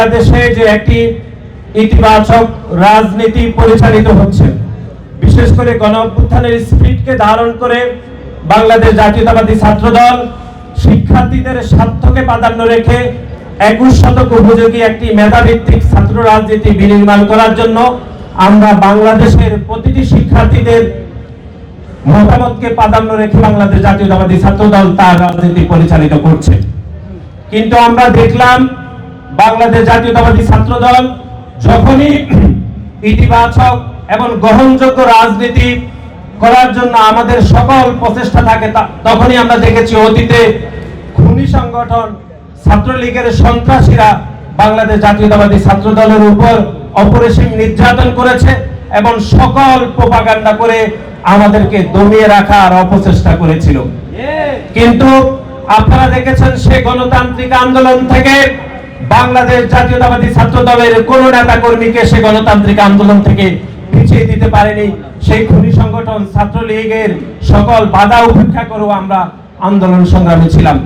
বাংলাদেশে যে একটি ইতিবাচক রাজনীতি পরিচালিত হচ্ছে, বিশেষ করে গণ অভ্যুত্থানের স্পিরিটকে ধারণ করে বাংলাদেশ জাতীয়তাবাদী ছাত্রদল শিক্ষার্থীদের স্বার্থকে প্রাধান্য রেখে 21 শতক উপযোগী একটি মেধাভিত্তিক ছাত্র রাজনীতি বিনির্মাণ করার জন্য আমরা বাংলাদেশের প্রতিটি শিক্ষার্থীদের মতামতকে প্রাধান্য রেখে বাংলাদেশ জাতীয়তাবাদী ছাত্রদল তার রাজনীতি পরিচালিত করছে। কিন্তু আমরা দেখলাম বাংলাদেশ জাতীয়তাবাদী ছাত্রদল যখনই ইতিবাচক এবং গ্রহণযোগ্য রাজনীতি করার জন্য আমাদের সকল প্রচেষ্টা থাকে, তখনই আমরা দেখেছি অতীতে খুনি সংগঠন ছাত্রলীগের সন্ত্রাসীরা বাংলাদেশ জাতীয়তাবাদী ছাত্রদলের উপর অপরিসীম নির্যাতন করেছে এবং সকল প্রোপাগান্ডা করে আমাদেরকে দমিয়ে রাখার অপচেষ্টা করেছিল। কিন্তু আপনারা দেখেছেন সে গণতান্ত্রিক আন্দোলন থেকে বাংলাদেশ জাতীয়তাবাদী ছাত্রদলের কোন নেতা কর্মীকে সে গণতান্ত্রিক আন্দোলন থেকে পিছিয়ে দিতে পারেনি। সেই খুনি সংগঠন ছাত্রলীগের সকল বাধা উপেক্ষা করেও আমরা আন্দোলন সংগ্রামে ছিলাম।